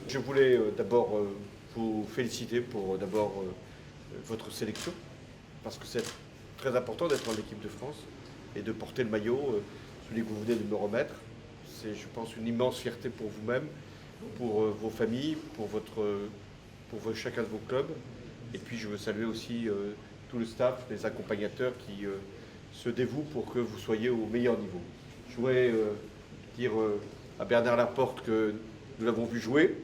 Je voulais d'abord vous féliciter pour votre sélection, parce que c'est très important d'être en équipe de France et de porter le maillot, celui que vous venez de me remettre. C'est, je pense, une immense fierté pour vous-même, pour vos familles, pour chacun de vos clubs. Et puis je veux saluer aussi tout le staff, les accompagnateurs qui se dévouent pour que vous soyez au meilleur niveau. Je voudrais dire à Bernard Laporte que nous l'avons vu jouer,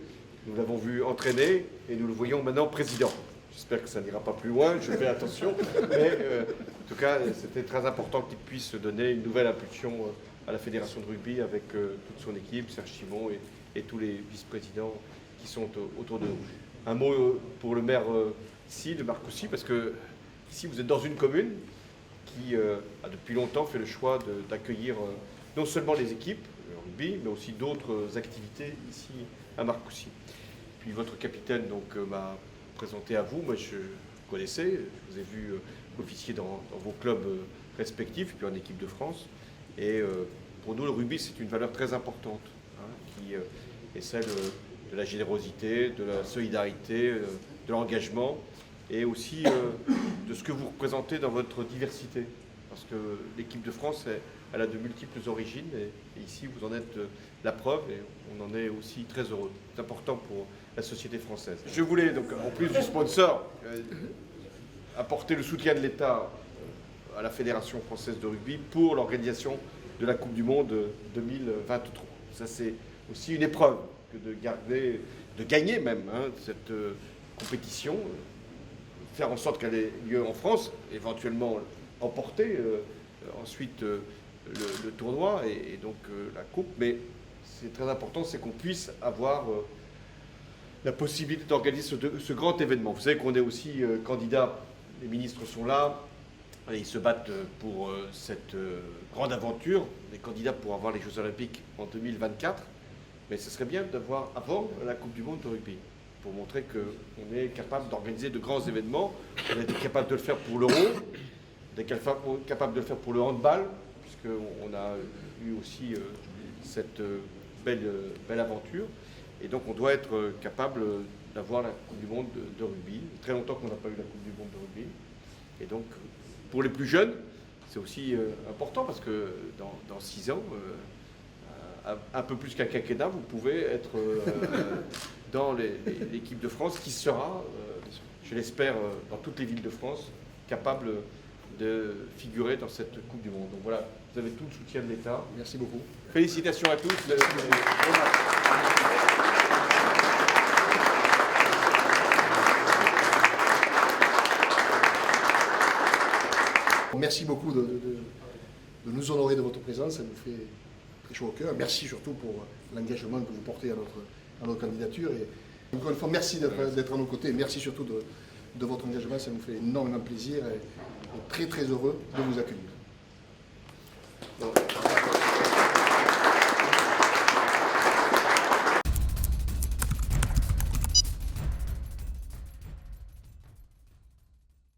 nous l'avons vu entraîner et nous le voyons maintenant président. J'espère que ça n'ira pas plus loin, je fais attention, mais en tout cas c'était très important qu'il puisse donner une nouvelle impulsion à la Fédération de rugby avec toute son équipe, Serge Simon et tous les vice-présidents qui sont autour de nous. Un mot pour le maire ici, de Marcoussis, parce que ici vous êtes dans une commune qui a depuis longtemps fait le choix d'accueillir non seulement les équipes, le rugby, mais aussi d'autres activités ici à Marcoussis. Puis votre capitaine m'a présenté à vous, moi je connaissais, je vous ai vu officier dans vos clubs respectifs, puis en équipe de France. Et pour nous, le rugby, c'est une valeur très importante, qui est celle de la générosité, de la solidarité, de l'engagement, et aussi de ce que vous représentez dans votre diversité. Parce que l'équipe de France, elle a de multiples origines, et ici, vous en êtes la preuve, et on en est aussi très heureux. C'est important pour la société française. Je voulais, donc, en plus du sponsor, apporter le soutien de l'État à la Fédération française de rugby pour l'organisation de la Coupe du Monde 2023. Ça, c'est aussi une épreuve que de gagner même cette compétition, faire en sorte qu'elle ait lieu en France, éventuellement emporter ensuite le tournoi et donc la Coupe. Mais c'est très important, c'est qu'on puisse avoir la possibilité d'organiser ce grand événement. Vous savez qu'on est aussi candidat, les ministres sont là, et ils se battent pour cette grande aventure, des candidats pour avoir les Jeux Olympiques en 2024. Mais ce serait bien d'avoir avant la Coupe du Monde de rugby, pour montrer qu'on est capable d'organiser de grands événements. On est capable de le faire pour l'Euro, on est capable de le faire pour le handball, puisqu'on a eu aussi cette belle aventure. Et donc on doit être capable d'avoir la Coupe du Monde de rugby. Il y a très longtemps qu'on n'a pas eu la Coupe du Monde de rugby. Et donc pour les plus jeunes, c'est aussi important parce que dans 6 ans, un peu plus qu'un quinquennat, vous pouvez être dans l'équipe de France qui sera, je l'espère, dans toutes les villes de France, capable de figurer dans cette Coupe du Monde. Donc voilà, vous avez tout le soutien de l'État. Merci beaucoup. Félicitations à tous. Merci beaucoup de nous honorer de votre présence, ça nous fait très chaud au cœur. Merci surtout pour l'engagement que vous portez à notre candidature. Et encore une fois, merci d'être à nos côtés. Merci surtout de votre engagement, ça nous fait énormément plaisir et très très heureux de vous accueillir. Bon.